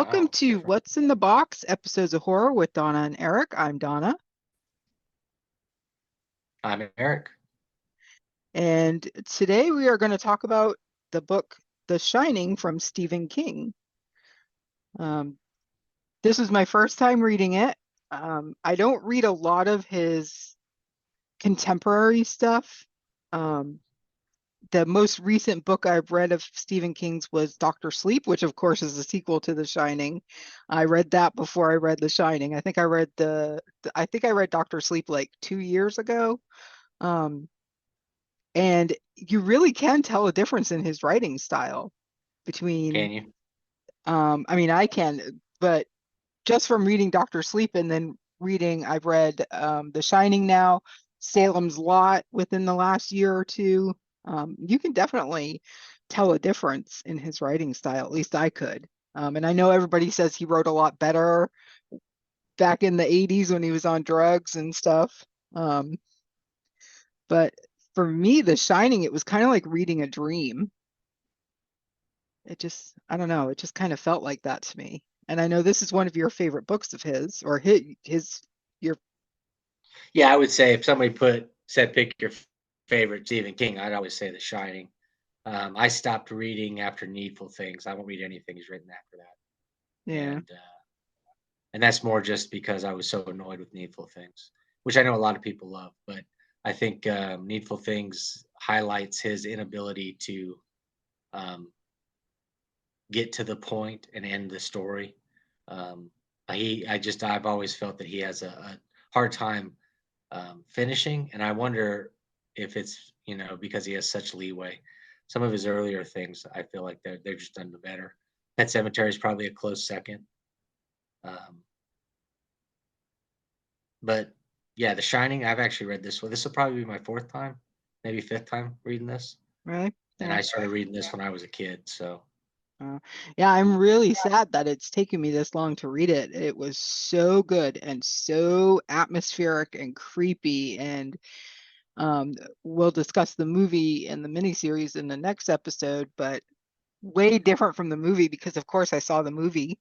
Welcome Oh, to different. What's in the Box, episodes of horror with Donna and Eric. I'm Donna, I'm Eric. and today we are going to talk about the book The Shining from Stephen King. Um, this is my first time reading it. I don't read a lot of his contemporary stuff. Um, the most recent book I've read of Stephen King's was Doctor Sleep, which of course is a sequel to The Shining. I read that before I read The Shining. I think I read Doctor Sleep like 2 years ago. Um, and you really can tell a difference in his writing style between, Can you? I mean, I can, but just from reading Doctor Sleep and then I've read The Shining now, Salem's Lot within the last year or two. You can definitely tell a difference in his writing style. At least I could. And I know everybody says he wrote a lot better back in the 80s when he was on drugs and stuff. Um, but for me, The Shining, it was kind of like reading a dream. I don't know, it just kind of felt like that to me. And I know this is one of your favorite books of his, or your, Yeah, I would say if somebody said pick your favorite Stephen King, I'd always say The Shining. I stopped reading after Needful Things. I won't read anything he's written after that, yeah, and that's more just because I was so annoyed with Needful Things, which I know a lot of people love. But I think Needful Things highlights his inability to um, get to the point and end the story. Um, I've always felt that he has a hard time finishing, and I wonder if it's because he has such leeway. Some of his earlier things, I feel like they're just done better. Pet Cemetery is probably a close second, um, but yeah, The Shining. I've actually read this one. This will probably be my fourth time, maybe fifth time reading this, right, and yeah. I started reading this when I was a kid. So Uh, yeah, I'm really sad that it's taken me this long to read it. It was so good and so atmospheric and creepy. And we'll discuss the movie and the miniseries in the next episode, but way different from the movie because, of course, I saw the movie,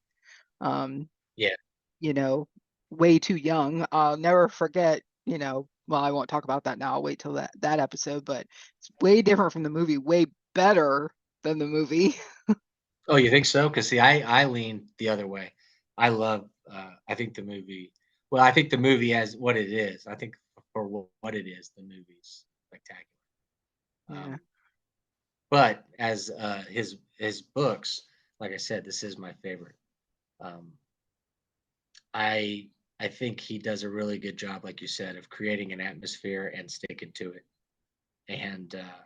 um, yeah, you know, way too young. I'll never forget, well, I won't talk about that now. I'll wait till that episode, but it's way different from the movie, way better than the movie. oh, you think so? Because see, I lean the other way. I love. I think the movie. Well, I think the movie as what it is. I think for what it is, the movie's spectacular. Yeah. Um, but as his books, like I said, this is my favorite. Um, I I think he does a really good job, like you said, of creating an atmosphere and sticking to it, and uh,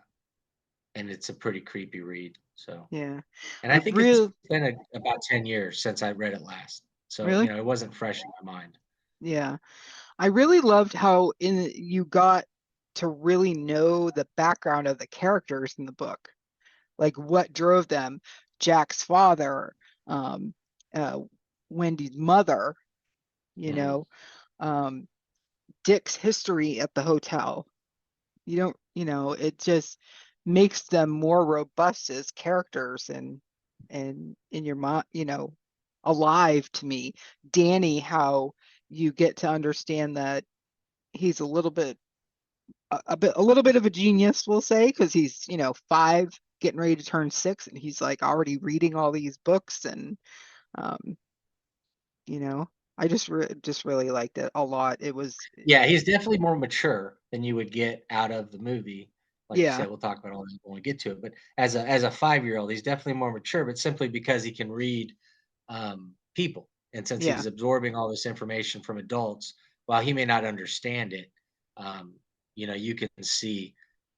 and it's a pretty creepy read. So. Yeah. And I I think it's really, been about 10 years since I read it last. So, really, it wasn't fresh in my mind. yeah. I really loved how in you got to really know the background of the characters in the book, like what drove them. Jack's father, um, uh, Wendy's mother, you Mhm. know, um, Dick's history at the hotel. It just makes them more robust as characters and in your mind, alive to me. Danny, how you get to understand that he's a little bit of a genius, we'll say, because he's, 5, getting ready to turn 6, and he's like already reading all these books and um, you know, I just really liked it a lot. It was Yeah, he's definitely more mature than you would get out of the movie. Like you yeah, said, we'll talk about all that when we get to it. But as a 5-year-old, he's definitely more mature, but simply because he can read people. And since yeah, he's absorbing all this information from adults, while he may not understand it, um, you can see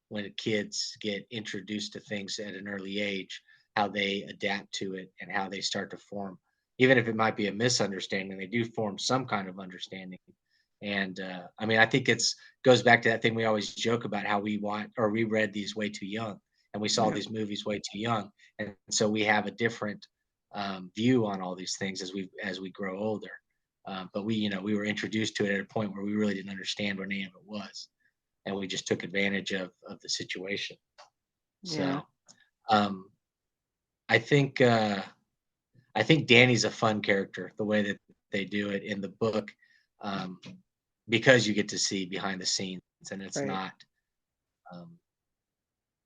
when kids get introduced to things at an early age, how they adapt to it and how they start to form. Even if it might be a misunderstanding, they do form some kind of understanding. And I mean, I think it's goes back to that thing we always joke about how we want or we read these way too young, and we saw yeah, these movies way too young, and so we have a different view on all these things as we grow older. But we were introduced to it at a point where we really didn't understand what any of it was, and we just took advantage of the situation. yeah, So um, I think I think Danny's a fun character, the way that they do it in the book, um, because you get to see behind the scenes, and Right. um,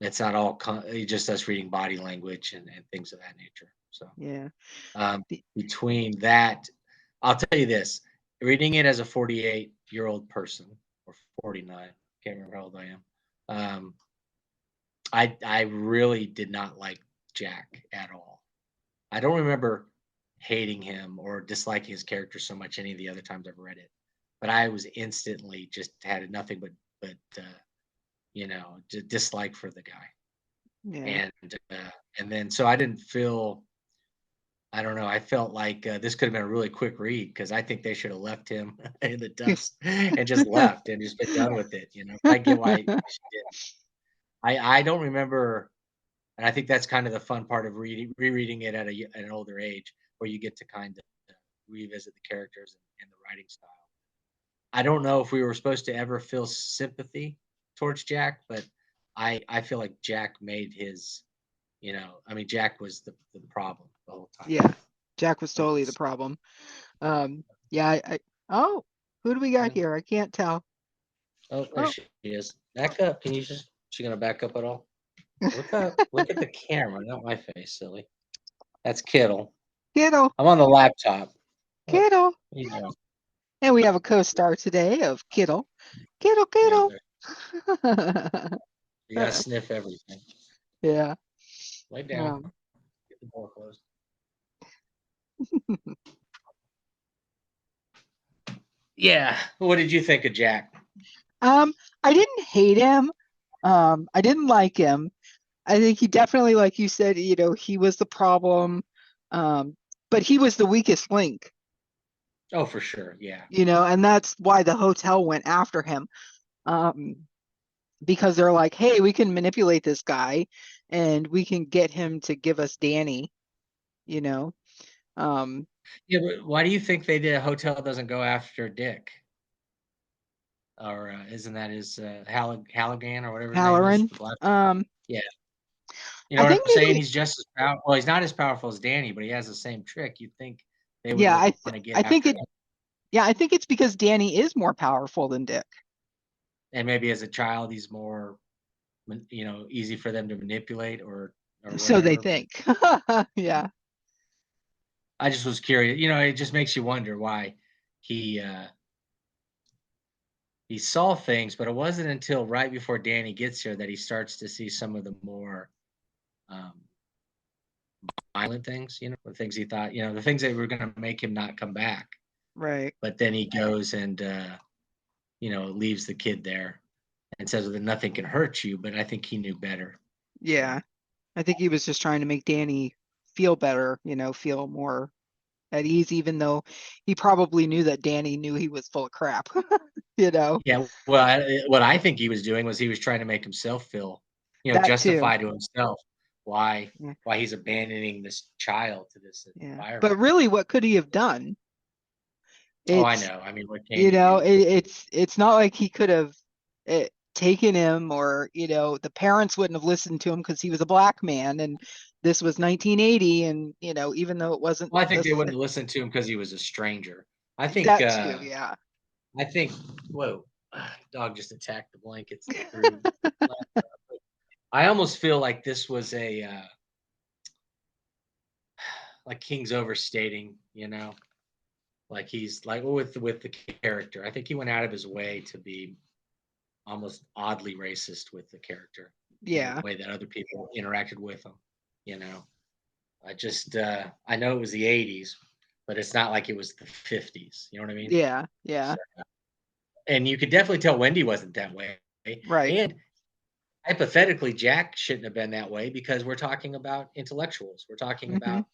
it's not all just us reading body language and things of that nature. So Yeah. um, The- between that, I'll tell you this: reading it as a 48-year-old person or 49, can't remember how old I am. Um, I really did not like Jack at all. I don't remember hating him or disliking his character so much any of the other times I've read it, but I was instantly just had nothing but dislike for the guy, Yeah. and and then so I didn't feel. I don't know. I felt like this could have been a really quick read because I think they should have left him in the dust and just left and just been done with it. I get why she did. I don't remember. And I think that's kind of the fun part of rereading it at an older age, where you get to kind of revisit the characters and the writing style. I don't know if we were supposed to ever feel sympathy towards Jack, but I feel like Jack made his, I mean, Jack was the problem the whole time. Yeah. Jack was It totally the was, problem. Yeah, oh, who do we got yeah. here? I can't tell. Oh, there Oh, she is. Back up. Can you just? She gonna back up at all? Look up. Look at the camera, not my face, silly. That's Kittle. Kittle, I'm on the laptop. What? Kittle. You know. And we have a co-star today of Kittle. Kittle, Yeah. Kittle. You gotta sniff everything. Yeah. Lay down. Um, Get the door closed. Yeah. What did you think of Jack? um, I didn't hate him. I didn't like him. I think he definitely, like you said, he was the problem. Um, but he was the weakest link, Oh, for sure. Yeah. and that's why the hotel went after him. Um, because they're like, hey, we can manipulate this guy and we can get him to give us Danny, you know. Um, Yeah, but why do you think they did? A hotel doesn't go after Dick, or isn't that his Halligan or whatever his name is? Halloran. The black. Um, Yeah. You know I what think I'm saying? maybe, He's just as powerful. Well, he's not as powerful as Danny, but he has the same trick. You'd think they would yeah, want to get I think after it, him. yeah, I think it's because Danny is more powerful than Dick. And maybe as a child, he's more, easy for them to manipulate or So they whatever. But think. Yeah, I just was curious. It just makes you wonder why he uh, he saw things, but it wasn't until right before Danny gets here that he starts to see some of the more um, violent things. The things he thought, the things that were going to make him not come back. right. But then he goes and leaves the kid there and says that nothing can hurt you. But I think he knew better. So Yeah. I think he was just trying to make Danny feel better, feel more at ease, even though he probably knew that Danny knew he was full of crap, you know, yeah, well, what I think he was doing was he was trying to make himself feel, that too. justify to himself why Yeah. why he's abandoning this child to this Yeah. But environment. really, what could he have done? Oh, I It's, know. I mean, what can you do? it's not like he could have taken him, or, the parents wouldn't have listened to him because he was a black man and this was 1980. And, even though it wasn't Well, I think they this, wouldn't listen to him because he was a stranger. I think. that too. Yeah. I think. Whoa, dog just attacked the blankets through. I almost feel like this was a like King's overstating. Like he's like with the character. I think he went out of his way to be almost oddly racist with the character and the Yeah. way that other people interacted with him. You know, I know it was the '80s, but it's not like it was the '50s. You know what I mean? Yeah. Yeah. So, and you could definitely tell Wendy wasn't that way. Right. And hypothetically, Jack shouldn't have been that way because we're talking about intellectuals. We're talking Hmm. about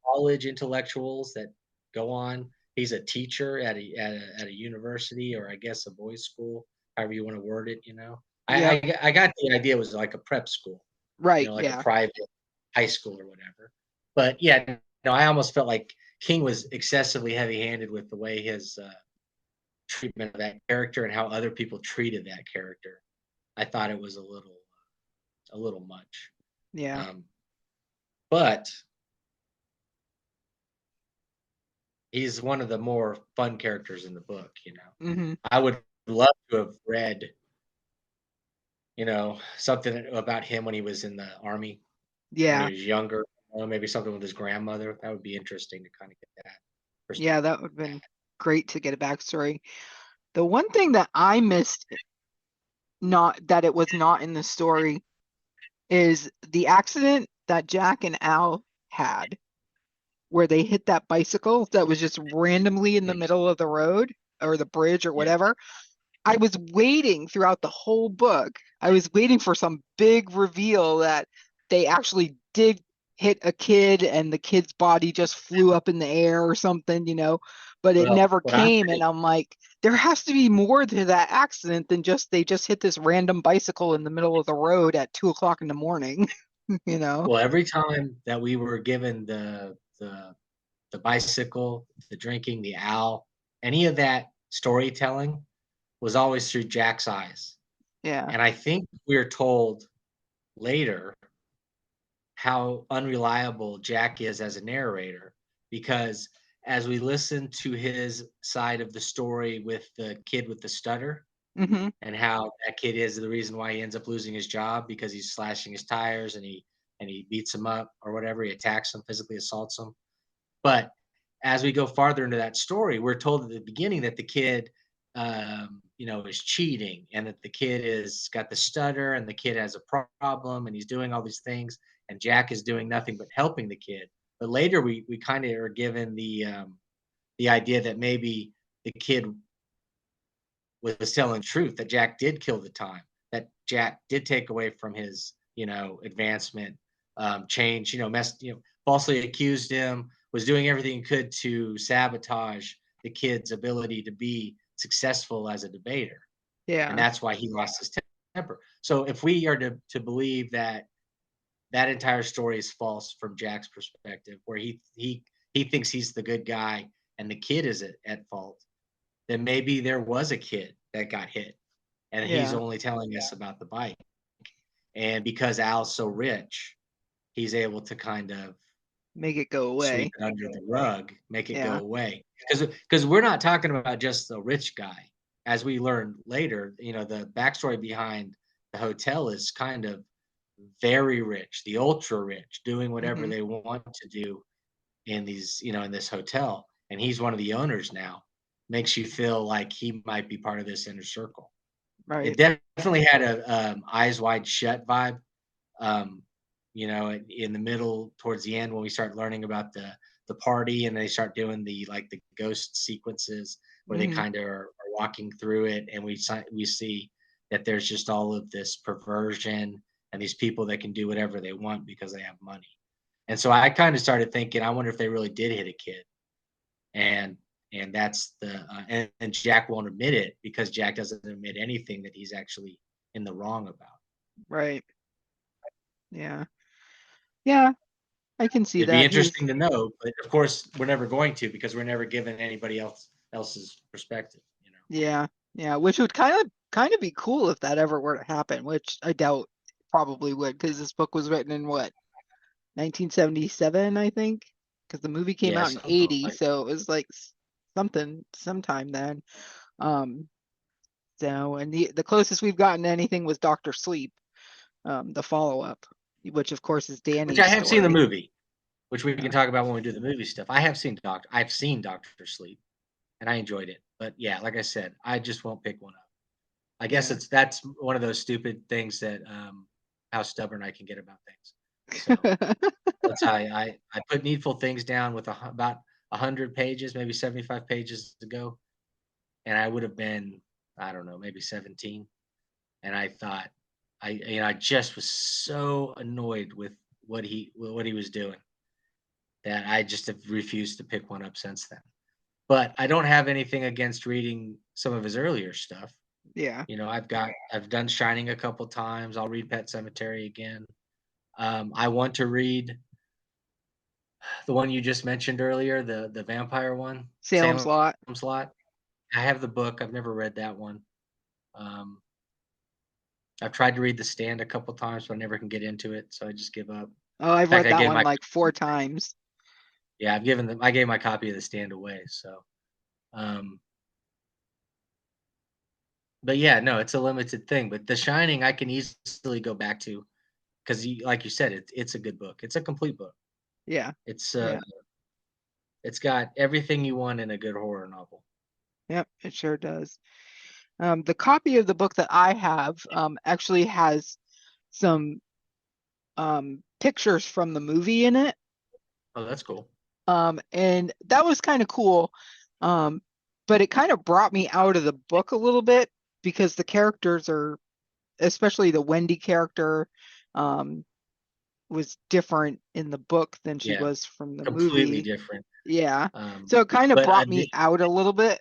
college intellectuals that go on. He's a teacher at a university, or I guess a boys' school, however you want to word it. Yep. I got the idea it was like a prep school, Right. like a Yeah. private high school or whatever. But yeah, no, I almost felt like King was excessively heavy-handed with the way his treatment of that character and how other people treated that character. I thought it was a little much. Yeah. Um, but he's one of the more fun characters in the book. Hmm. I would love to have read, something about him when he was in the army, when he Yeah. was younger. Maybe something with his grandmother. That would be interesting to kind of get that Yeah, perspective. that would have been great to get a backstory. The one thing that I missed, not that it was not in the story, is the accident that Jack and Al had, where they hit that bicycle that was just randomly in the Mm, middle of the road or the bridge or yeah. whatever. I was waiting throughout the whole book. I was waiting for some big reveal that they actually did hit a kid and the kid's body just flew up in the air or something, but it Well, never what I'm came. And thinking, I'm like, there has to be more to that accident than just they just hit this random bicycle in the middle of the road at 2 o'clock in the morning, you know? well, every time that we were given the bicycle, the drinking, the owl, any of that storytelling was always through Jack's eyes. Yeah. And I think we're told later how unreliable Jack is as a narrator because as we listen to his side of the story with the kid with the stutter Hmm. and how that kid is the reason why he ends up losing his job because he's slashing his tires and he beats him up or whatever, he attacks him, physically assaults him. But as we go farther into that story, we're told at the beginning that the kid, is cheating and that the kid is got the stutter and the kid has a problem and he's doing all these things and Jack is doing nothing but helping the kid. But later we kind of are given the idea that maybe the kid was telling the truth, that Jack did kill the time, that Jack did take away from his, advancement, change, falsely accused him, was doing everything he could to sabotage the kid's ability to be successful as a debater. And Yeah. that's why he lost his temper. So if we are to believe that that entire story is false from Jack's perspective, where he thinks he's the good guy and the kid is at fault, then maybe there was a kid that got hit and he's Yeah. only telling us about the bike. And because Al's so rich, he's able to kind of Make it go sweep away. it under the rug, make it go Yeah. away. Because we're not talking about just the rich guy. As we learn later, the backstory behind the hotel is kind of very rich, the ultra rich, doing whatever Hmm. they want to do in this hotel. And he's one of the owners now. Makes you feel like he might be part of this inner circle. It Right. definitely had a Eyes Wide Shut vibe. Um, in the middle, towards the end, when we start learning about the party and they start doing the ghost sequences where they Hmm. kind of are walking through it, and we see that there's just all of this perversion and these people that can do whatever they want because they have money. And so I kind of started thinking, I wonder if they really did hit a kid, and that's and Jack won't admit it because Jack doesn't admit anything that he's actually in the wrong about. Right. Yeah. Yeah. I can see It'd be that. He was, interesting to know, but of course we're never going to because we're never given anybody else's perspective. yeah. Yeah. Which would kind of be cool if that ever were to happen, which I doubt probably would, because this book was written in what, 1977, I think? Because the movie came Yeah, out in something 80, like so it was like something sometime then. Um, so and the closest we've gotten to anything was Doctor Sleep, the follow-up, which of course is which I Danny's have seen the story. movie, which we can Yeah. talk about when we do the movie stuff. I've seen Doctor Sleep, and I enjoyed it. But yeah, like I said, I just won't pick one up. I guess Yeah. that's one of those stupid things that how stubborn I can get about things. So that's how I put Needful Things down with about 100 pages, maybe 75 pages to go, and I would have been, I don't know, maybe 17. And I thought, I just was so annoyed with what he was doing that I just have refused to pick one up since then. But I don't have anything against reading some of his earlier stuff. Yeah. I've done Shining a couple times. I'll read Pet Cemetery again. I want to read the one you just mentioned earlier, the vampire one, Salem's Lot. Salem's Lot. I have the book. I've never read that one. Um, I've tried to read The Stand a couple times, but I never can get into it, so I just give up. Oh, I've In fact, read I that gave one my like 4 times. Yeah, I gave my copy of The Stand away. So, um, but yeah, no, it's a limited thing. But The Shining, I can easily go back to because, like you said, it's a good book. It's a complete book. Yeah. It's Yeah. it's got everything you want in a good horror novel. Yep, it sure does. The copy of the book that I have actually has some pictures from the movie in it. Oh, that's cool. And that was kind of cool. Um, but it kind of brought me out of the book a little bit because the characters are, especially the Wendy character, um, was different in the book than she Yeah, was from the completely movie. different. Yeah. Um, So it kind of but brought me out a little bit.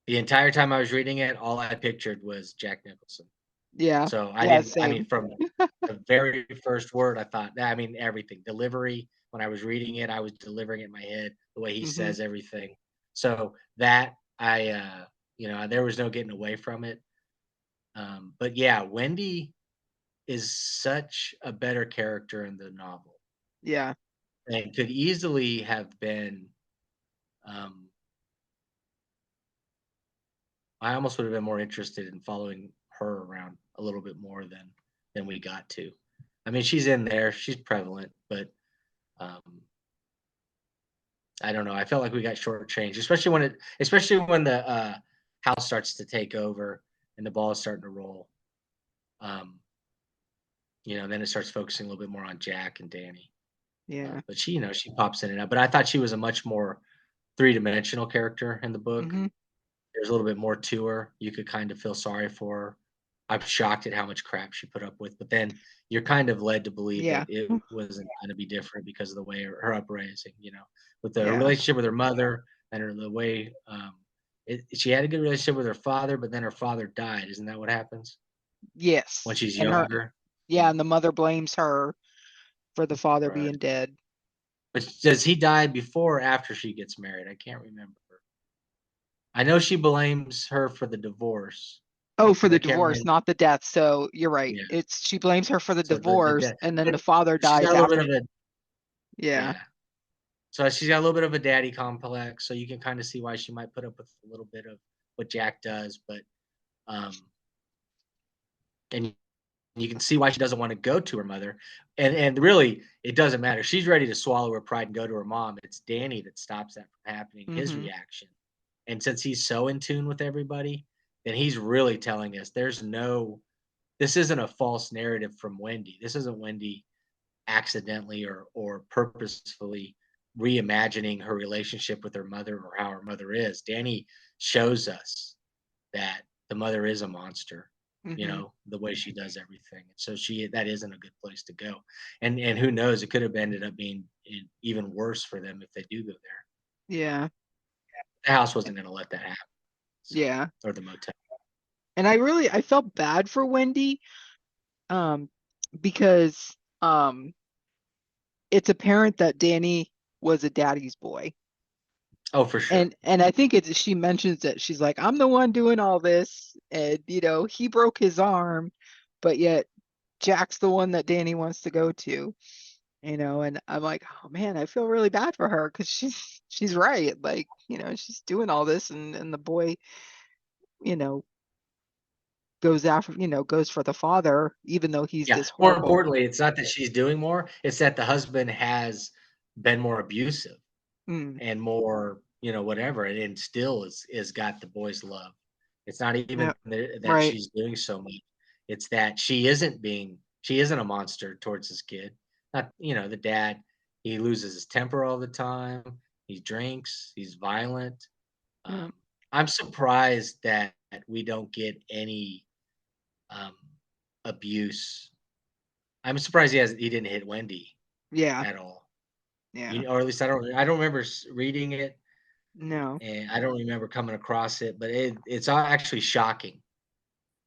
the entire time I was reading it, all I pictured was Jack Nicholson. Yeah. So Yeah, I mean, same. from the very first word, I thought, I mean, everything, delivery. When I was reading it, I was delivering it in my head the way he Hmm. says everything. So that there was no getting away from it. But yeah, Wendy is such a better character in the novel Yeah. and could easily have been. Um, I almost would have been more interested in following her around a little bit more than we got to. I mean, she's in there, she's prevalent, but um, I don't know. I felt like we got shortchanged, especially when the house starts to take over and the ball is starting to roll. Um, then it starts focusing a little bit more on Jack and Danny. Yeah. But she pops in and out. But I thought she was a much more three-dimensional character in the book. Hmm. There's a little bit more to her. You could kind of feel sorry for her. I'm shocked at how much crap she put up with, but then you're kind of led to believe that Yeah. it wasn't gonna be different because of the way her upraising, with her Yeah. relationship with her mother and the way, she had a good relationship with her father, but then her father died. Isn't that what happens when Yes. she's And her, younger? yeah, and the mother blames her for the father Right. being dead. But does he die before or after she gets married? I can't remember. I know she blames her for the divorce, Oh, for but the I can't divorce, remember. not the death. So you're right. Yeah. It's she blames her for the So the divorce, death, and then but the father she's got dies a little bit after. of a Yeah. yeah. So she's got a little bit of a daddy complex, so you can kind of see why she might put up with a little bit of what Jack does, but um, and you can see why she doesn't want to go to her mother, and really it doesn't matter. She's ready to swallow her pride and go to her mom. It's Danny that stops that from happening. His Hmm. reaction, and since he's so in tune with everybody, then he's really telling us this isn't a false narrative from Wendy. This isn't Wendy accidentally or purposefully reimagining her relationship with her mother or how her mother is. Danny shows us that the mother is a monster, Hmm. the way she does everything. So that isn't a good place to go. And who knows, it could have ended up being even worse for them if they do go there. Yeah. The house wasn't going to let that happen. So, Yeah. or the motel. And I felt bad for Wendy, um, because it's apparent that Danny was a daddy's boy. Oh, for sure. And I think she mentions that she's like, I'm the one doing all this, and he broke his arm, but yet Jack's the one that Danny wants to go to. And I'm like, oh man, I feel really bad for her because she's right. Like, she's doing all this, and the boy, you know, goes for the father, even though he's Yeah. this More horrible. importantly, it's not that she's doing more; it's that the husband has been more abusive Mm, and more, whatever, and still is got the boy's love. It's not even yep, that right. she's doing so much. It's that she isn't a monster towards this kid. Not, the dad, he loses his temper all the time. He drinks, he's violent. Yep, I'm surprised that we don't get any um, abuse. I'm surprised he didn't hit Wendy yeah, at all. yeah. Or at least I don't remember reading it. No, And I don't remember coming across it, but it's actually shocking.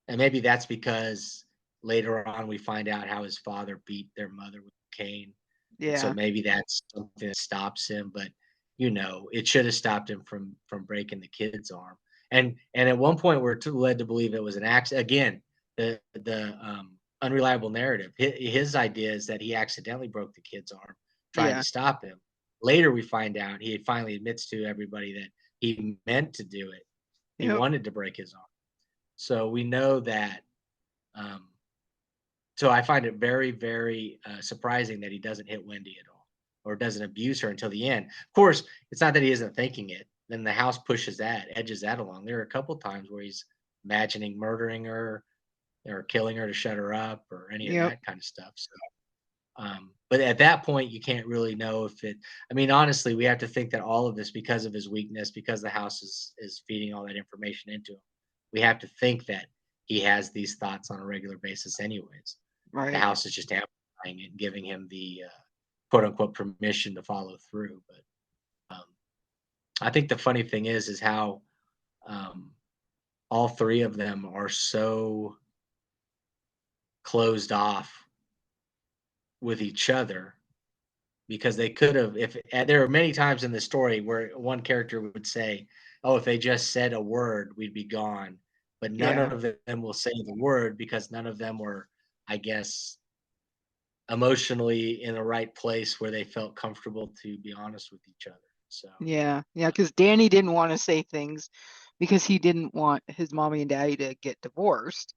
And maybe that's because later on we find out how his father beat their mother with a cane. And so yeah, maybe that's something that stops him, but it should have stopped him from breaking the kid's arm. And at one point we're led to believe it was an accident. Again, the unreliable narrative. His idea is that he accidentally broke the kid's arm trying to yeah, stop him. later we find out he finally admits to everybody that he meant to do it. He Yep. wanted to break his arm. So we know that. Um, so I find it very, very surprising that he doesn't hit Wendy at all or doesn't abuse her until the end. Of course, it's not that he isn't thinking it. Then the house pushes that, edges that along. There are a couple times where he's imagining murdering her or killing her to shut her up or any of Yep. that kind of stuff. So, but at that point, you can't really know if it. I mean, honestly, we have to think that all of this, because of his weakness, because the house is feeding all that information into him, we have to think that he has these thoughts on a regular basis, anyways. The Right. house is just amplifying it and giving him the quote unquote permission to follow through. But I think the funny thing is how um, all three of them are so closed off with each other because they could have if and there are many times in the story where one character would say, "Oh, if they just said a word, we'd be gone." But none Yeah. of them will say the word because none of them were, I guess, emotionally in the right place where they felt comfortable to be honest with each other. So, Yeah. Yeah. Because Danny didn't want to say things because he didn't want his mommy and daddy to get divorced,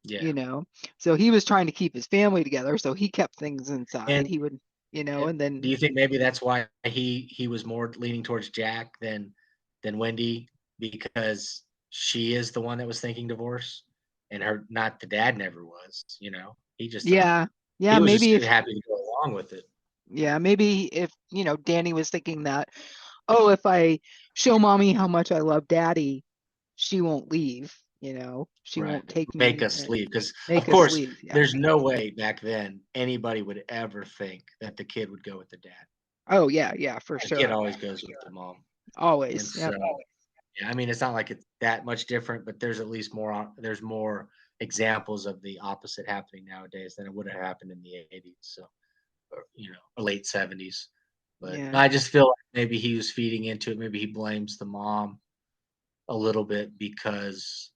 yeah. you know. So he was trying to keep his family together. So he kept things inside. And He would, and do then, you think maybe that's why he was more leaning towards Jack than Wendy because she is the one that was thinking divorce and her not the dad never was, you know. He just thought yeah. Yeah. he was just Maybe if, happy to go along with it. yeah, maybe if, Danny was thinking that, oh, if I show mommy how much I love daddy, she won't leave, she Right. won't take Make me us and leave because make of us course leave. Yeah. there's no way back then anybody would ever think that the kid would go with the dad. Oh, yeah. Yeah, for The kid sure. always goes with the mom. And Always. so Yep. yeah, I mean, it's not like it's that much different, but there's at least there's more examples of the opposite happening nowadays than it would have happened in the 80s. So, or, or late 70s. But Yeah. I just feel like maybe he was feeding into it. Maybe he blames the mom a little bit because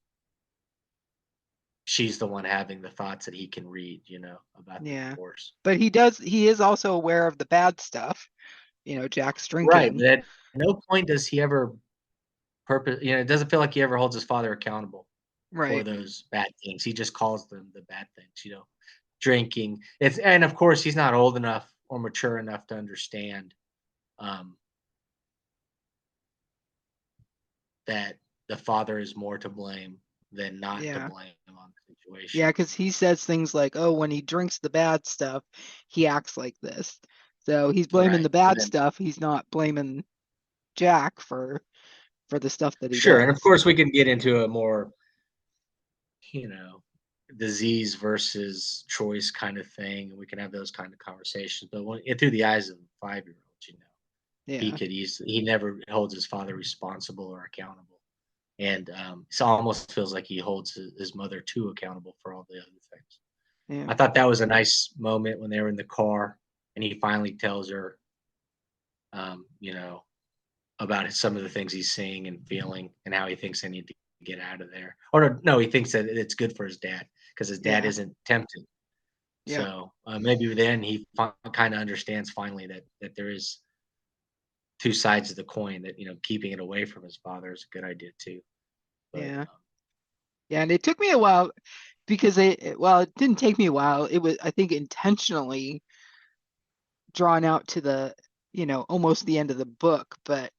she's the one having the thoughts that he can read, about the Yeah. divorce. But he is also aware of the bad stuff, Jack's Right. drinking. But at no point does he ever it doesn't feel like he ever holds his father accountable for Right. those bad things. He just calls them the bad things, drinking. And of course he's not old enough or mature enough to understand um, that the father is more to blame than not to Yeah. blame on the Yeah, situation. because he says things like, oh, when he drinks the bad stuff, he acts like this. So he's blaming Right. the But bad then stuff. He's not blaming Jack for the stuff that he sure, and of does. course we can get into a more, you know, disease versus choice kind of thing, and we can have those kind of conversations. But through the eyes of a 5-year-old, Yeah. he never holds his father responsible or accountable. And it almost feels like he holds his mother too accountable for all the other things. Yeah. I thought that was a nice moment when they were in the car and he finally tells her, um, you know, about some of the things he's seeing and feeling and how he thinks they need to get out of there. Or no, he thinks that it's good for his dad because his dad Yeah. isn't tempted. Yep. So maybe then he kind of understands finally that there is two sides of the coin. That keeping it away from his father is a good idea too. But Yeah. Yeah. And it took me a while because it didn't take me a while. It was, I think, intentionally drawn out to almost the end of the book. But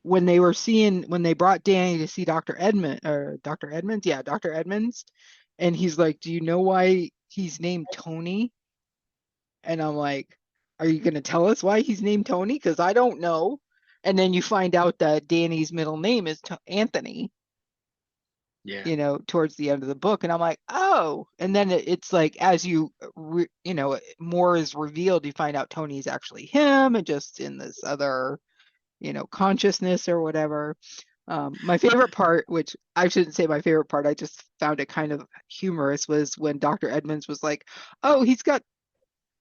when they brought Danny to see Dr. Edmonds, yeah, Dr. Edmonds, and he's like, do you know why he's named Tony? And I'm like, are you going to tell us why he's named Tony? Because I don't know. And then you find out that Danny's middle name is Anthony, yeah, towards the end of the book. And I'm like, oh. And then it's like, as more is revealed, you find out Tony's actually him and just in this other, consciousness or whatever. My favorite part, which I shouldn't say my favorite part, I just found it kind of humorous, was when Dr. Edmonds was like, oh, he's got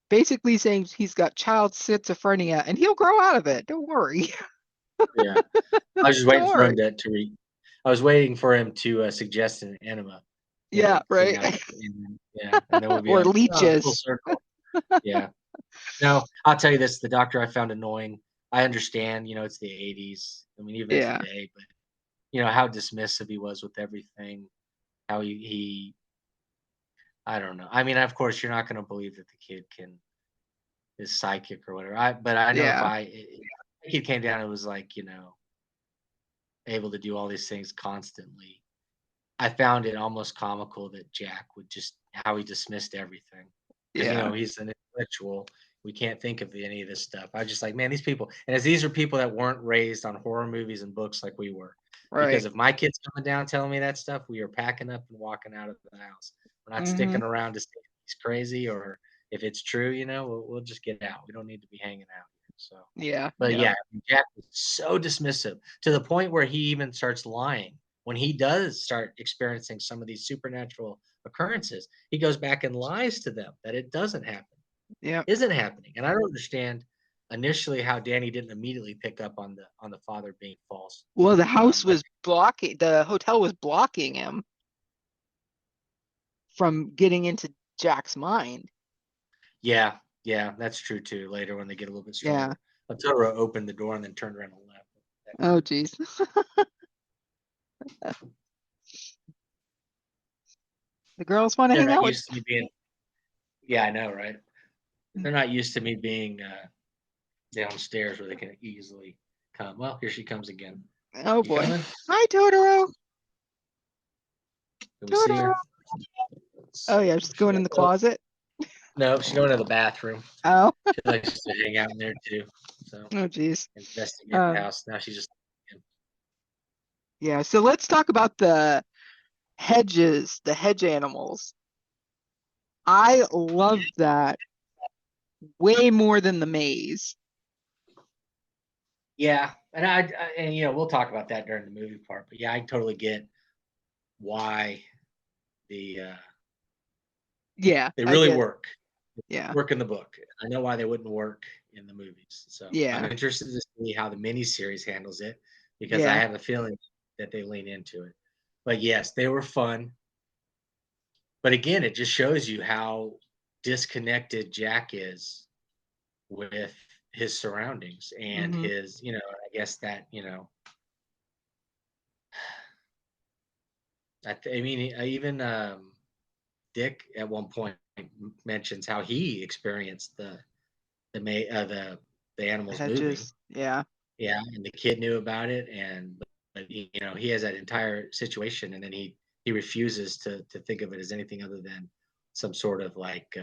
basically saying he's got child schizophrenia and he'll grow out of it. Don't worry. yeah. I was just Don't waiting for him worry. to read. I was waiting for him to suggest an enema when Yeah, it came right. out. Yeah, and then we'll be Or like, oh, full leeches. circle. Yeah. No, I'll tell you this: the doctor I found annoying I understand, it's the 80s. I mean, even Yeah. today, but how dismissive he was with everything, how he I don't know. I mean, of course, you're not going to believe that the kid is psychic or whatever. But I know if Yeah. a kid came down and was like, able to do all these things constantly, I found it almost comical that Jack would just how he dismissed everything because Yeah. he's an intellectual. We can't think of any of this stuff. I was just like, man, these people, and as these are people that weren't raised on horror movies and books like we were. Because Right. if my kid's coming down telling me that stuff, we are packing up and walking out of the house. We're not Mm-hmm. sticking around to see if he's crazy or if it's true. We'll just get out. We don't need to be hanging out here. So, Yeah. but Yeah. yeah, Jack was so dismissive to the point where he even starts lying when he does start experiencing some of these supernatural occurrences. He goes back and lies to them that it doesn't happen, Yeah. isn't happening. And I don't understand initially how Danny didn't immediately pick up on the father being false. Well, the house Like, was blocking, the hotel was blocking him from getting into Jack's mind. yeah, yeah, that's true too. Later when they get a little bit Yeah. stronger, Totoro opened the door and then turned around and left. That Oh, geez. The girls want to they're hang not out with. used to me being. Yeah, I know, right? They're not used to me being downstairs where they can easily come. Well, here she comes again. Oh You boy. coming? Hi, Totoro. Can we see Totoro. her? Let's Oh see. yeah, Where she's she going at? in the Oh, closet. no, she's going to the bathroom. Oh. She likes to hang out in there too. So Oh, geez. investigate the Um. house. Now she's just. Yeah. So let's talk about the hedges, the hedge animals. I love that way more than the maze. Yeah, and we'll talk about that during the movie part. But yeah, I totally get why the Yeah, they I really get. work. Yeah. Work in the book. I know why they wouldn't work in the movies. So I'm Yeah. interested to see how the miniseries handles it because I Yeah. have a feeling that they lean into it. But yes, they were fun. But again, it just shows you how disconnected Jack is with his surroundings and Mm-hmm. his, I guess that, I mean, even Dick at one point mentions how he experienced the The animals moving. hedges. Yeah. Yeah, and the kid knew about it, and but he has that entire situation, and then he refuses to think of it as anything other than some sort of like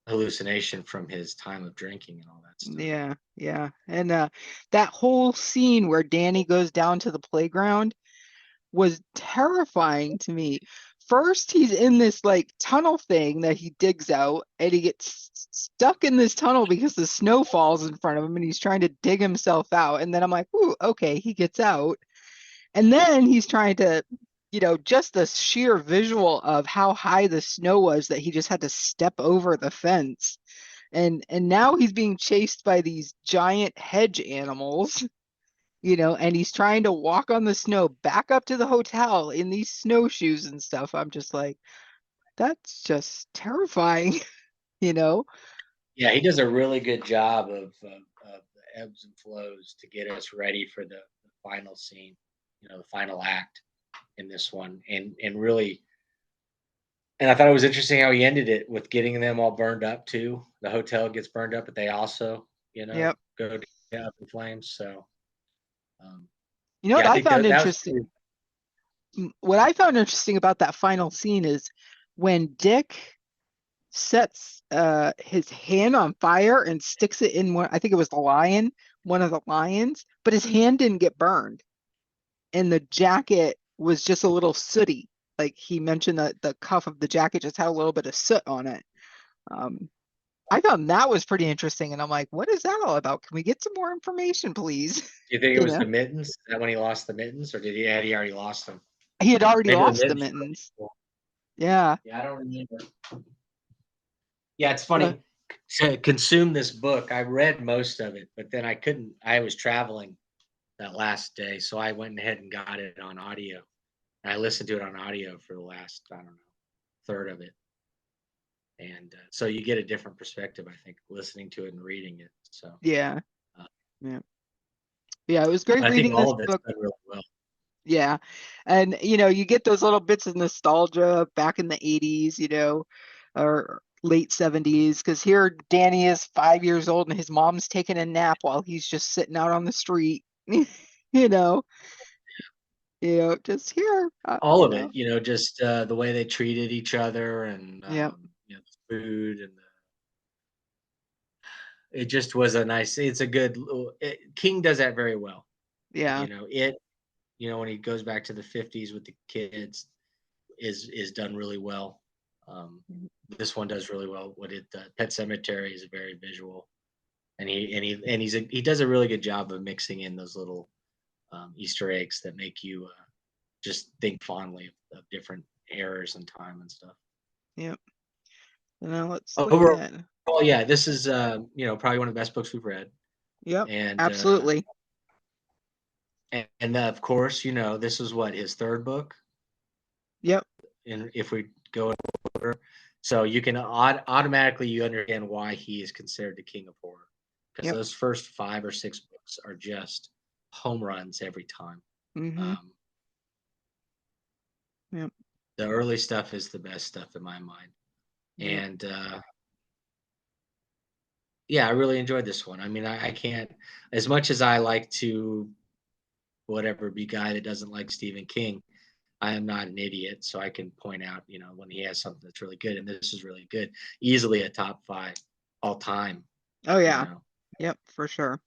hallucination from his time of drinking and all that stuff. Yeah. Yeah. And that whole scene where Danny goes down to the playground was terrifying to me. First, he's in this like tunnel thing that he digs out, and he gets stuck in this tunnel because the snow falls in front of him, and he's trying to dig himself out. And then I'm like, ooh, okay, he gets out. And then he's trying to, just the sheer visual of how high the snow was that he just had to step over the fence. And now he's being chased by these giant hedge animals, and he's trying to walk on the snow back up to the hotel in these snowshoes and stuff. I'm just like, that's just terrifying, you know? Yeah, he does a really good job of the ebbs and flows to get us ready for the final scene, the final act in this one, and really. And I thought it was interesting how he ended it with getting them all burned up too. The hotel gets burned up, but they also, Yep. go up in flames. So, You know what yeah, I I think found that was interesting? What I found interesting about that final scene is when Dick sets his hand on fire and sticks it in one, I think it was one of the lions, but his hand didn't get burned. And the jacket was just a little sooty. Like he mentioned that the cuff of the jacket just had a little bit of soot on it. Um, I thought that was pretty interesting, and I'm like, what is that all about? Can we get some more information, please? Do you think it You was know, the mittens? Is that when he lost the mittens, or had he already lost them? he had already Maybe the lost the mittens were mittens. before. Yeah. Yeah, I don't remember. Yeah, it's But funny to consume this book. I read most of it, but then I couldn't. I was traveling that last day, so I went ahead and got it on audio. And I listened to it on audio for the last, I don't know, third of it. And so you get a different perspective, I think, listening to it and reading it. So Yeah. uh, Yeah. Yeah, it was great I think reading this all of it's book. done really well. Yeah. And you get those little bits of nostalgia back in the 80s, or late 70s, because here Danny is 5 years old and his mom's taking a nap while he's just sitting out on the street. you know, just here, All of it, just the way they treated each other, and Yep. the food, and it just was a nice. It's a good. King does that very well. Yeah. It. When he goes back to the 50s with the kids, is done really well. Um, this one does really well. Pet Cemetery is very visual, and he does a really good job of mixing in those little Easter eggs that make you just think fondly of different eras and time and stuff. Yep. Now let's look Overall, at. yeah, this is probably one of the best books we've read, Yep. and Absolutely. of course, this is what his third book, Yep. and if we go in order, so you can automatically you understand why he is considered the king of horror, because Yep. those first 5 or 6 books are just home runs every time. Mm-hmm. Um, Yep. the early stuff is the best stuff in my mind, Yep. and yeah, I really enjoyed this one. I mean, I can't, as much as I like to whatever be guy that doesn't like Stephen King. I am not an idiot, so I can point out, when he has something that's really good, and this is really good, easily a top 5 all time, Oh you yeah. know. Yep, for sure.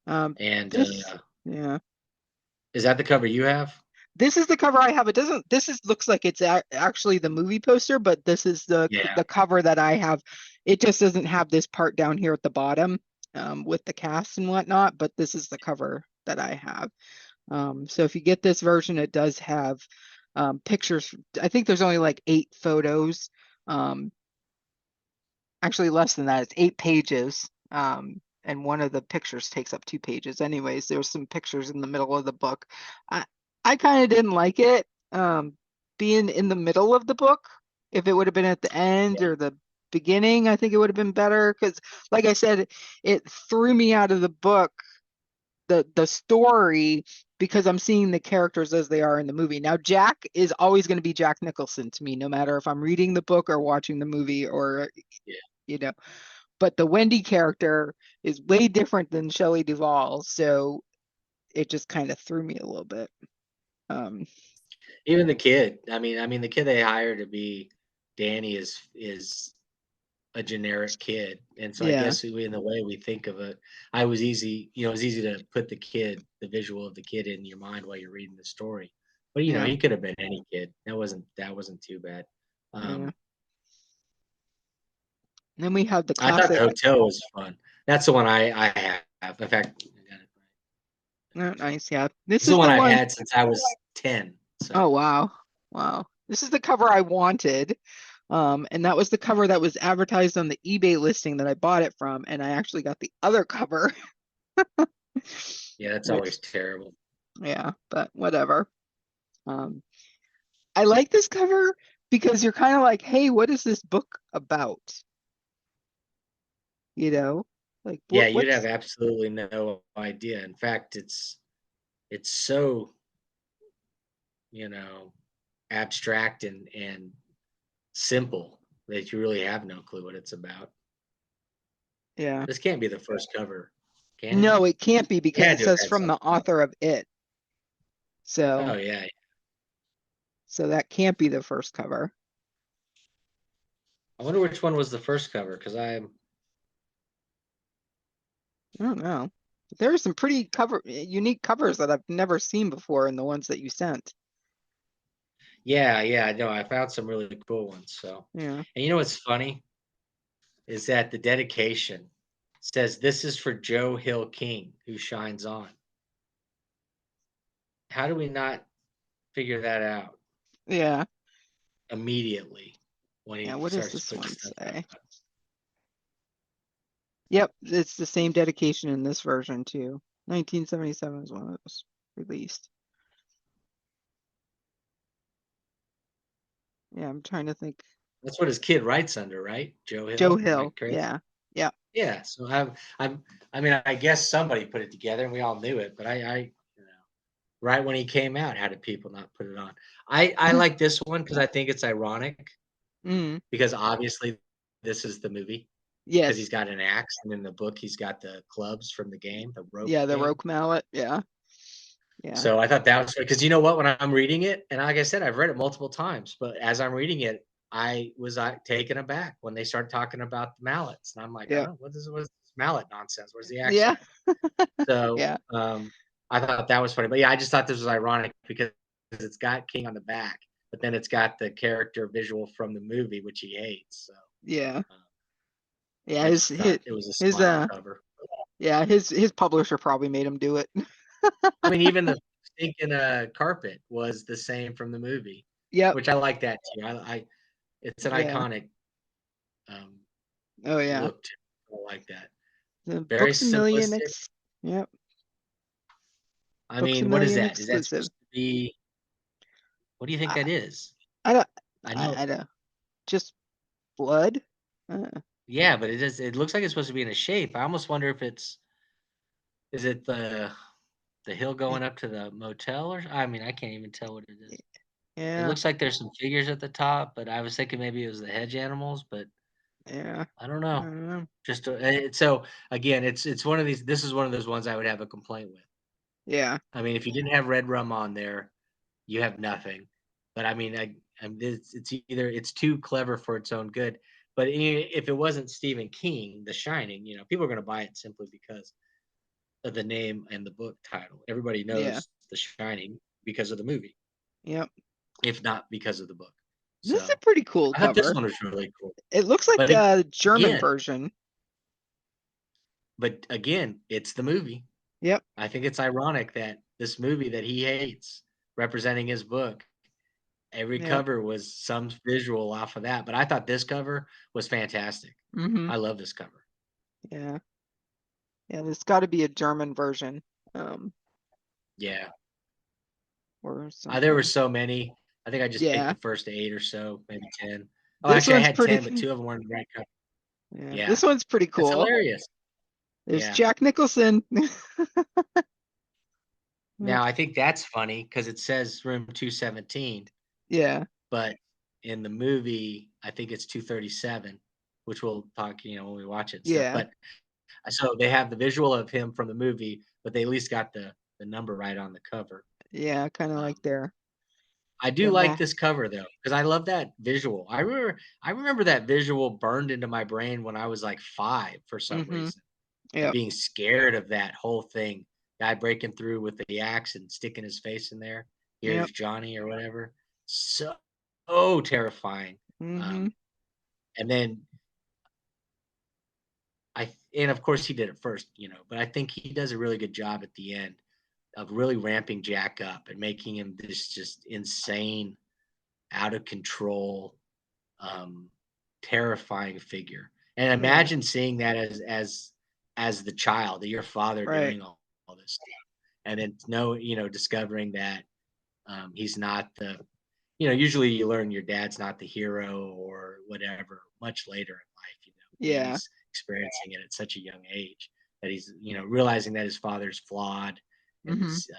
Um, And this, yeah. is that the cover you have? This is the cover I have. It doesn't. This is looks like it's actually the movie poster, but this is Yeah, the cover that I have. It just doesn't have this part down here at the bottom, with the cast and whatnot. But this is the cover that I have. So if you get this version, it does have pictures. I think there's only like 8 photos. Um, Actually less than that. It's 8 pages. And one of the pictures takes up 2 pages. Anyways, there's some pictures in the middle of the book. I kind of didn't like it being in the middle of the book. If it would have been at the end yeah. or the beginning, I think it would have been better. Because, like I said, it threw me out of the book, the story, because I'm seeing the characters as they are in the movie. Now, Jack is always going to be Jack Nicholson to me, no matter if I'm reading the book or watching the movie, or Yeah. you know but the Wendy character is way different than Shelley Duvall, so it just kind of threw me a little bit. Um, Even the kid. I mean, the kid they hired to be Danny is a generic kid, and so I yeah, guess in the way we think of it, I was easy. It was easy to put the visual of the kid in your mind while you're reading the story. But yeah, he could have been any kid. That wasn't too bad. yeah. Um, And then we have the I thought the classic. hotel was fun. That's the one I have. In fact, Oh, nice, yeah. This it's the is one the I've one had since I was 10. Oh So wow, wow. This is the cover I wanted. And that was the cover that was advertised on the eBay listing that I bought it from, and I actually got the other cover, yeah, that's which, always terrible. yeah, but whatever. Um, I like this cover because you're kind of like, hey, what is this book about? You know, like Yeah, you'd have what's absolutely no idea. In fact, it's so you know abstract and simple that you really have no clue what it's about. Yeah. This can't be the first cover, can it? No, it can't be It because had it to have says had from the something else. author of it. Oh So yeah, so that can't be the first cover. I wonder which one was the first cover because I'm I don't know. There are some pretty unique covers that I've never seen before in the ones that you sent. yeah, I know I found some really cool ones. So, Yeah. and you know what's funny is that the dedication says this is for Joe Hill King who shines on. How do we not figure that out Yeah. immediately when Yeah. he What does starts this putting one stuff out? say? Yep, it's the same dedication in this version too. 1977 is when it was released. Yeah, I'm trying to think. That's what his kid writes under, right? Joe Joe Hill, am I Hill. correct? Yeah. Yeah. Yeah, so I mean, I guess somebody put it together and we all knew it, but you know, right when he came out, how did people not put it on? I like this one because I think it's ironic Mm. because obviously this is the movie because he's Yes. got an axe and in the book he's got the clubs from the game, the rope Yeah, the game. Roque mallet. Yeah. Yeah. So I thought that was because you know what? When I'm reading it, and like I said, I've read it multiple times, but as I'm reading it, I was taken aback when they start talking about the mallets, and I'm like, Yeah. oh, what is this mallet nonsense? Where's the axe Yeah. at? So Yeah. I thought that was funny, but yeah, I just thought this was ironic because it's got King on the back, but then it's got the character visual from the movie, which he hates. So Yeah. uh, Yeah. I His just his thought it was a his smart cover. yeah, his publisher probably made him do it. I mean, even the stinking carpet was the same from the movie, Yep. which I like that too. It's an Yeah. iconic um, Oh yeah. look. I like that. The Very Books a Million simplistic. yep. I Books a mean, what is Million that? Is that exclusive. supposed to be? What do you think I that is? I don't I know. I don't just blood. Uh, Yeah, but it is. It looks like it's supposed to be in a shape. I almost wonder if it's. Is it the hill y- going up to the motel or? I mean, I can't even tell what it is. It yeah. looks like there's some figures at the top, but I was thinking maybe it was the hedge animals, but Yeah. I don't I know. don't know. Just so again, it's one of these. This is one of those ones I would have a complaint with. Yeah. I mean, if you didn't have red rum on there, you have nothing. But I mean, it's either it's too clever for its own good. But if it wasn't Stephen King, The Shining, you know, people are going to buy it simply because of the name and the book title. Everybody Yeah. knows The Shining because of the movie, Yep. if not because of the book. This is a So pretty cool I thought this cover. one was really cool. It looks like But the German again, version. it's the movie. Yep. I think it's ironic that this movie that he hates, representing his book, every Yep. cover was some visual off of that. But I thought this cover was fantastic. Mm-hmm. I love this cover. Yeah. Yeah. There's got to be a German version, um, Yeah. or There were something. so many. I think I just picked Yeah. the first 8 or so, maybe 10. Oh, This actually, I one's had 10, pretty. but 2 of them weren't the right cover. Yeah. Yeah. This one's pretty That's cool. hilarious. There's Yeah. Jack Nicholson. Now, I think that's funny because it says room 217, Yeah. but in the movie, I think it's 237, which we'll talk, when we watch it and stuff. Yeah. But so they have the visual of him from the movie, but they at least got the number right on the cover. Yeah. Kind of like Um, I do their like map. this cover though, because I love that visual. I remember that visual burned into my brain when I was like 5 for some Mm-hmm. reason, and Yep. being scared of that whole thing. Guy breaking through with the axe and sticking his face in there. Yep. Here's Johnny or whatever. So terrifying. Mm-hmm. Um, and then and of course he did it first, but I think he does a really good job at the end of really ramping Jack up and making him this just insane, out of control, um, terrifying figure. And Yeah. imagine seeing that as the child, your father Right. doing all this stuff, and then discovering that he's not the, usually you learn your dad's not the hero or whatever much later in life. Yeah. He's experiencing it at such a young age that he's realizing that his father's flawed and Mm-hmm. is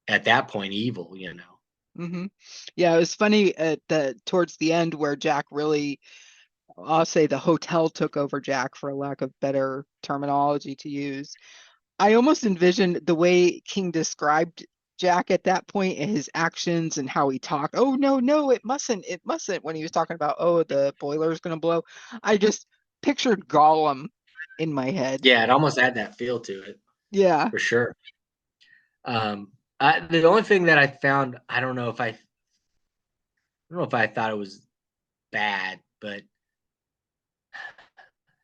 at that point evil. Mm-hmm. Yeah, it was funny at the towards the end where Jack really, I'll say the hotel took over Jack for lack of better terminology to use. I almost envisioned the way King described Jack at that point and his actions and how he talked. Oh no, no, it mustn't when he was talking about, oh, the boiler's gonna blow. I just pictured Gollum in my head. Yeah, it almost had that feel to it Yeah. for sure. The only thing that I found, I don't know if I thought it was bad, but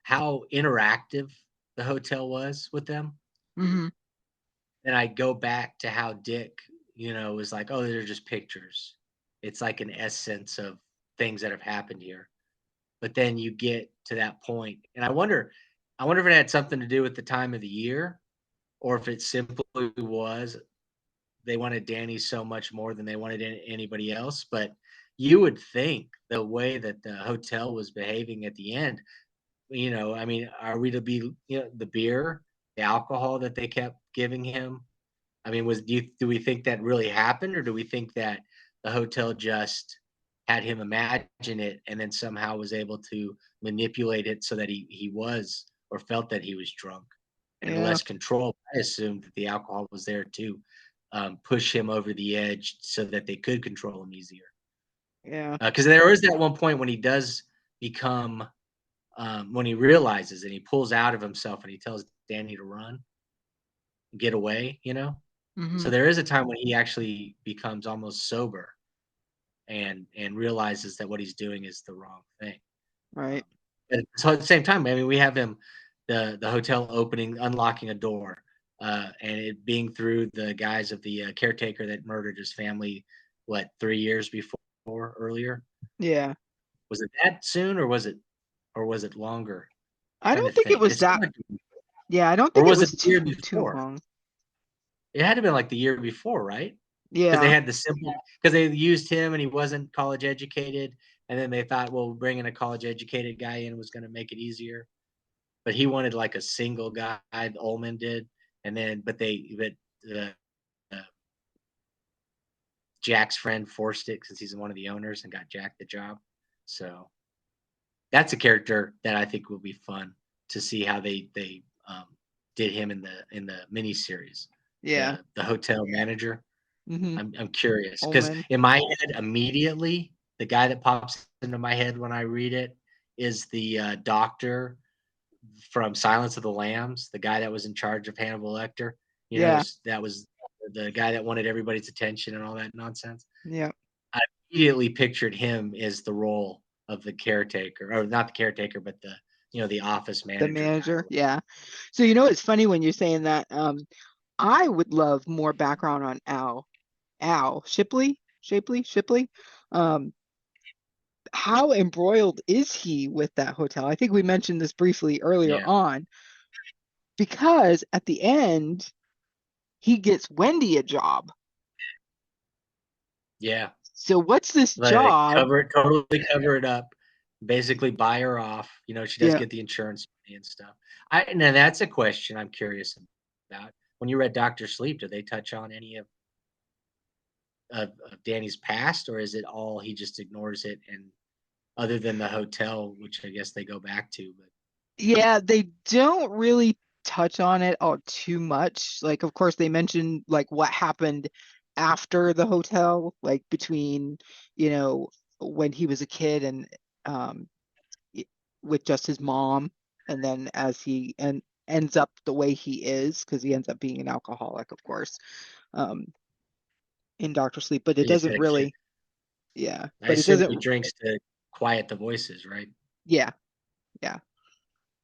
how interactive the hotel was with them. Hmm. And I go back to how Dick, was like, oh, they're just pictures. It's like an essence of things that have happened here. But then you get to that point, and I wonder if it had something to do with the time of the year, or if it simply was they wanted Danny so much more than they wanted anybody else. But you would think the way that the hotel was behaving at the end, I mean, are we to be, the beer, the alcohol that they kept giving him? I mean, do we think that really happened, or do we think that the hotel just had him imagine it and then somehow was able to manipulate it so that he was or felt that he was drunk and Yeah, less control? I assumed that the alcohol was there to push him over the edge so that they could control him easier. yeah, Because there is that one point when he does become, when he realizes and he pulls out of himself and he tells Danny to run, get away. So hmm there is a time when he actually becomes almost sober and realizes that what he's doing is the wrong thing. right. Um, so at the same time, I mean, we have him, the hotel opening, unlocking a door, and it being through the guise of the caretaker that murdered his family, what, 3 years before earlier? Yeah. Was it that soon, or was it longer? I Trying to don't think it think. was It seemed that. like, Yeah, I don't or think it was it was the year too before? long. It had to been like the year before, right? Because they Yeah. had the simple, because they used him and he wasn't college educated, and then they thought, well, bringing a college educated guy in was gonna make it easier, but he wanted like a single guy, Ullman did, and then but the, uh, Jack's friend forced it because he's one of the owners and got Jack the job. So that's a character that I think will be fun to see how they did him in the miniseries. Yeah. The hotel manager. hmm I'm curious because Omen. in my head immediately the guy that pops into my head when I read it is the doctor from Silence of the Lambs, the guy that was in charge of Hannibal Lecter. Yeah. That was the guy that wanted everybody's attention and all that nonsense. Yeah. I immediately pictured him as the role of the caretaker, or not the caretaker, but the office The manager guy. manager. Yeah. So it's funny when you're saying that. I would love more background on Al Shipley. Um, how embroiled is he with that hotel? I think we mentioned this briefly earlier Yeah, on, because at the end he gets Wendy a job. yeah. So what's this Like job? totally cover it up, basically buy her off. She does Yeah. get the insurance money and stuff. Now that's a question I'm curious about. When you read Doctor Sleep, do they touch on any of Danny's past, or is it all he just ignores it, and other than the hotel, which I guess they go back to, but Yeah, they don't really touch on it all too much. Like, of course, they mention like what happened after the hotel, like between, you know, when he was a kid and um y- with just his mom, and then as he ends up the way he is, because he ends up being an alcoholic, of course, um, in Doctor Sleep. But it he just doesn't had a kid. really, yeah, I but it assume he doesn't, drinks to quiet the voices, right? yeah, yeah.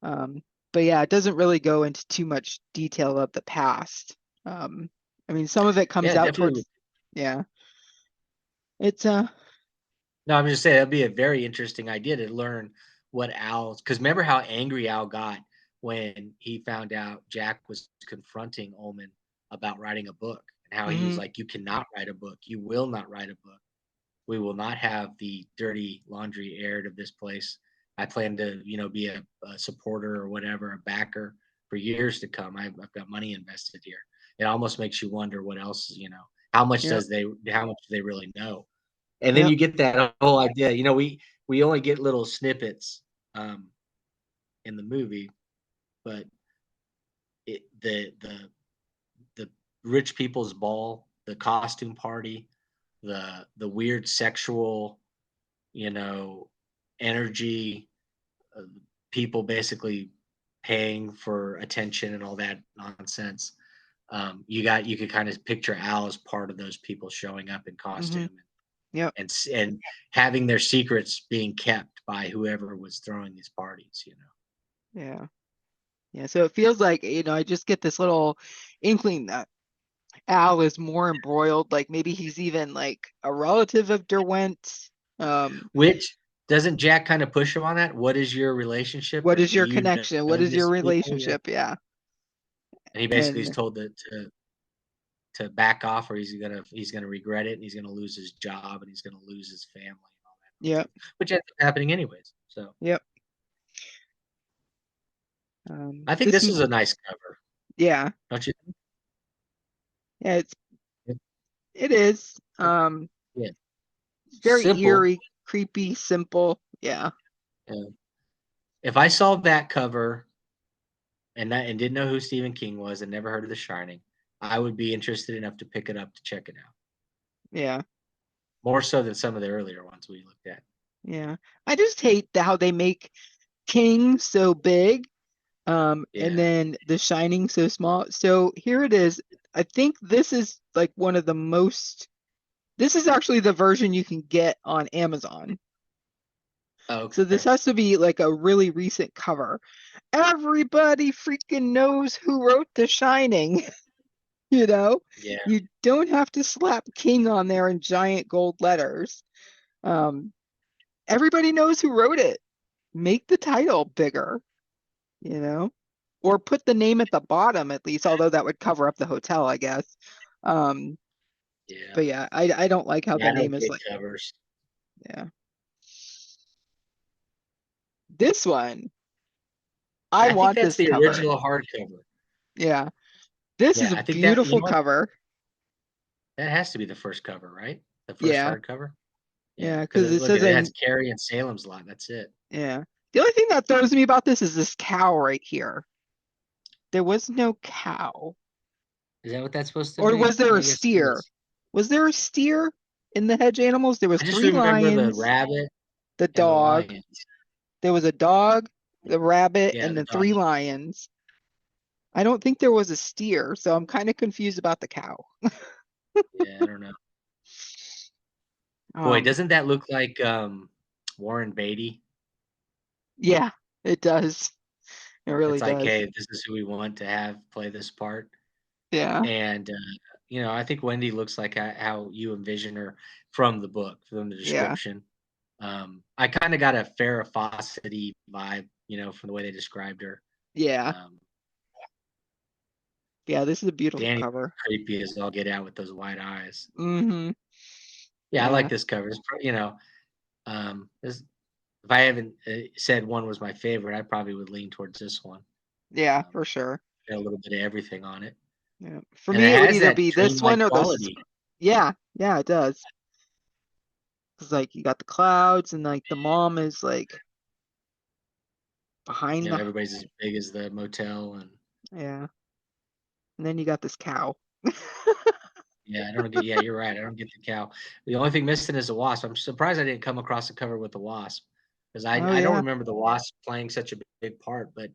Um, but yeah, it doesn't really go into too much detail of the past. Um, I mean, some of it comes Yeah, out definitely. towards, yeah, it's No, I'm just saying that'd be a very interesting idea to learn what Al's, because remember how angry Al got when he found out Jack was confronting Ullman about writing a book, and how he was mhm, like, "You cannot write a book. You will not write a book. We will not have the dirty laundry aired of this place. I plan to, be a supporter or whatever, a backer for years to come. I've got money invested here." It almost makes you wonder what else, yep, how much do they really know? And then yep, you get that whole idea, we only get little snippets um, in the movie, but the rich people's ball, the costume party, the weird sexual, you know, energy, uh, people basically paying for attention and all that nonsense. You could kind of picture Al as part of those people showing up in mhm, costume yep, and having their secrets being kept by whoever was throwing these parties. yeah, yeah. So it feels like, I just get this little inkling that Al is more embroiled. Like maybe he's even like a relative of Derwent. Um, Which doesn't Jack kind of push him on that? What is your relationship? what is Do your you connection? What know is your this people? Yeah. relationship? Yeah, And he basically is and told to to back off, or he's gonna regret it, and he's gonna lose his job, and he's gonna lose his family and all that Yep. nonsense, which ends up happening anyways. So Yep. I think This, this is a nice cover, yeah, don't you yeah, think? it is. Yeah, Very simple. eerie, creepy, simple. Yeah. Yeah. If I saw that cover and didn't know who Stephen King was and never heard of The Shining, I would be interested enough to pick it up to check it out. Yeah. More so than some of the earlier ones we looked at. Yeah. I just hate how they make King so big, and Yeah. then The Shining so small. So here it is. I think this is like one of the most, this is actually the version you can get on Amazon. So this Okay. has to be like a really recent cover. Everybody freaking knows who wrote The Shining, you know? Yeah. You don't have to slap King on there in giant gold letters. Um, Everybody knows who wrote it. Make the title bigger, you know? Or put the name at the bottom at least, although that would cover up the hotel, I guess. Um, Yeah. but yeah, I don't like how Yeah, the I don't name is get like, covers. yeah. This one, I I think want that's this the cover. original hardcover. Yeah. This is Yeah, a I think that beautiful cover. that has to be the first cover, right? The first Yeah. hardcover? Yeah, Yeah, because because it look, says it has in, Carrie and Salem's Lot, that's it. yeah. The only thing that throws me about this is this cow right here. There was no cow. Is that what that's supposed to Or be? was there I a guess it steer? is. Was there a steer in the hedge animals? There was I just three remember the lions, rabbit the and the dog. lions. There was a dog, the rabbit, Yeah, and the the dog. three lions. I don't think there was a steer, so I'm kind of confused about the cow. Yeah, I don't know. Boy, Um, doesn't that look like, Warren Beatty? yeah, it does. It really It's like, does. "Hey, this is who we want to have play this part." Yeah, And, I think Wendy looks like how you envision her from the book, from the yeah, description. I kinda got a Farrah Fawcett-y vibe, from the way they described her. yeah, Um, yeah. This is a beautiful Danny's cover. creepy as all get out with those white eyes. Mm-hmm. Yeah, I like Yeah, this cover. This if I haven't, said one was my favorite, I probably would lean towards this one. yeah, Um, for sure. got a little bit of everything on it, Yeah. For and it me, it would has either that be this dreamlike one or this. quality. Yeah, yeah, it does. It's like you got the clouds and like the mom is like behind the, Everybody's as big as the motel, and yeah. And then you got this cow. yeah, I don't get. Yeah, you're right. I don't get the cow. The only thing missing is a wasp. I'm surprised I didn't come across a cover with the wasp because I Oh I don't yeah. remember the wasp playing such a big part, but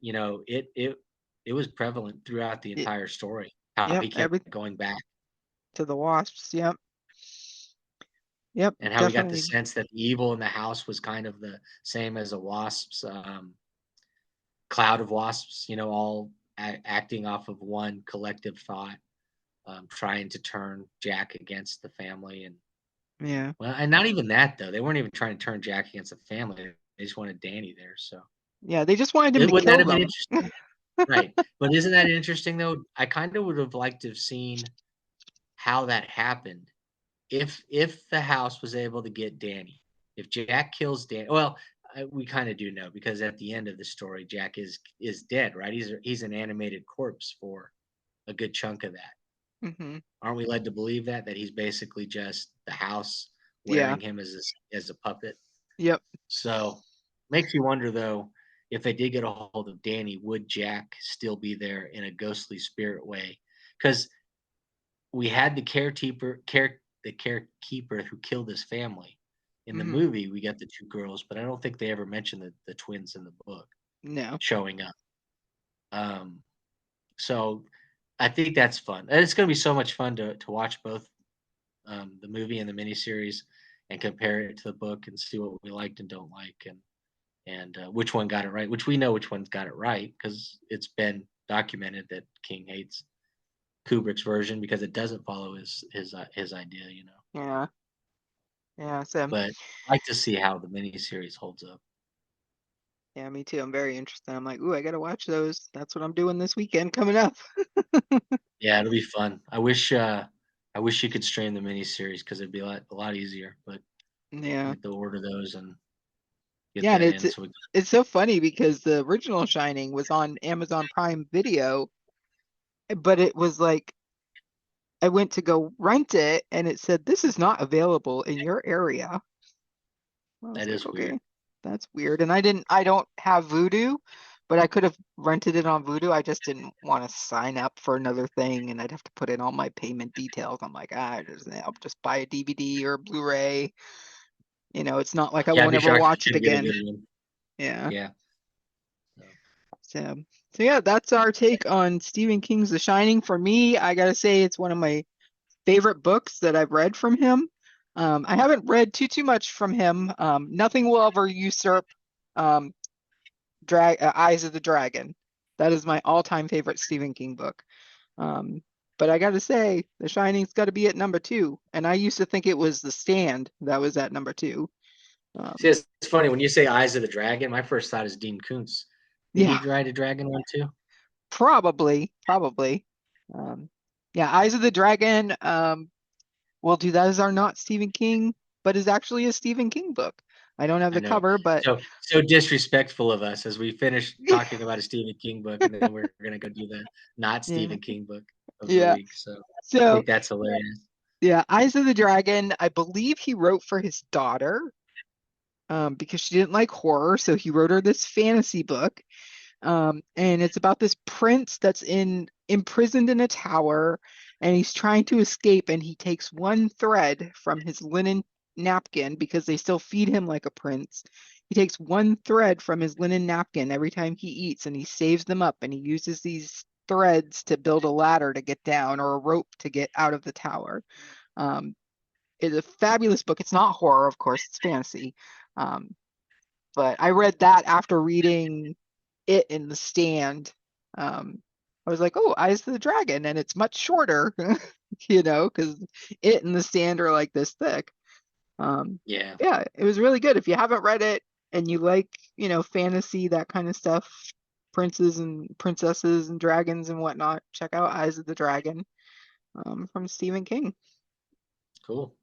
it was prevalent throughout the Y- entire story. How Yep, he kept every going back, to the wasps. Yep. Yep, and how we got the definitely. sense that the evil in the house was kind of the same as a wasp's cloud of wasps. All acting off of one collective thought, trying to turn Jack against the family. And Yeah. well, and not even that though. They weren't even trying to turn Jack against the family. They just wanted Danny there. So Yeah, they just wanted him it to wouldn't that kill have been them. interesting, right? But isn't that interesting though? I kind of would have liked to have seen how that happened. If the house was able to get Danny, if Jack kills Danny, well, we kind of do know because at the end of the story, Jack is dead, right? He's an animated corpse for a good chunk of that. Hmm. Aren't we led to believe that he's basically just the house Yeah. wearing him as a puppet? Yep. So makes you wonder though, if they did get a hold of Danny, would Jack still be there in a ghostly spirit way? Because we had the carekeeper who killed his family. In the Hmm. movie, we got the two girls, but I don't think they ever mentioned the twins in the book No. showing up. Um, so I think that's fun. And it's going to be so much fun to watch both the movie and the miniseries and compare it to the book and see what we liked and don't like, and which one got it right. Which we know which one's got it right because it's been documented that King hates Kubrick's version because it doesn't follow his idea. Yeah. Yeah. So But I like to see how the miniseries holds up. Yeah, me too. I'm very interested. I'm like, ooh, I gotta watch those. That's what I'm doing this weekend coming up. Yeah, it'll be fun. I wish you could stream the miniseries because it'd be a lot easier. But I Yeah. have to order those and get Yeah, and that in. So it's so funny because the original Shining was on Amazon Prime Video, but it was like I went to go rent it and it said this is not available in your area. I was that like, is weird. okay, that's weird. And I don't have Vudu, but I could have rented it on Vudu. I just didn't want to sign up for another thing and I'd have to put in all my payment details. I'm like, I'll just buy a DVD or a Blu-ray. It's not like I Yeah, I'd won't be ever shocked watch if it you couldn't get a again. good one. Yeah. Yeah. So, So, so yeah, that's our take on Stephen King's The Shining. For me, I gotta say it's one of my favorite books that I've read from him. I haven't read too much from him. Nothing will ever usurp um, Eyes of the Dragon. That is my all-time favorite Stephen King book. Um, but I gotta say, The Shining's got to be at number two. And I used to think it was The Stand that was at number two. see, Um, it's funny when you say Eyes of the Dragon. My first thought is Dean Koontz. Did he yeah, write a dragon one too? probably. Um, yeah, Eyes of the Dragon. Well, do those are not Stephen King, but is actually a Stephen King book. I don't have I the know. cover, but So disrespectful of us as we finish talking about a Stephen King book, and then we're gonna go do the not yeah, Stephen King book of the yeah. week. So I So think that's hilarious. yeah, Eyes of the Dragon, I believe he wrote for his daughter, because she didn't like horror, so he wrote her this fantasy book. And it's about this prince that's imprisoned in a tower, and he's trying to escape, and he takes one thread from his linen napkin because they still feed him like a prince. He takes one thread from his linen napkin every time he eats, and he saves them up, and he uses these threads to build a ladder to get down or a rope to get out of the tower. Um, it's a fabulous book. It's not horror, of course, it's fantasy. Um, but I read that after reading It in The Stand. I was like, oh, Eyes of the Dragon, and it's much shorter, because It and The Stand are like this thick. Yeah, Yeah, it was really good. If you haven't read it and you like, fantasy, that kind of stuff, princes and princesses and dragons and whatnot, check out Eyes of the Dragon, from Stephen King. cool.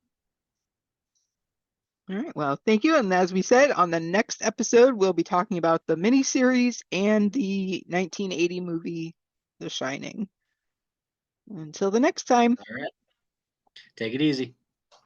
All right. Well, thank you. And as we said, on the next episode, we'll be talking about the miniseries and the 1980 movie, The Shining. Until the next time. All right, take it easy.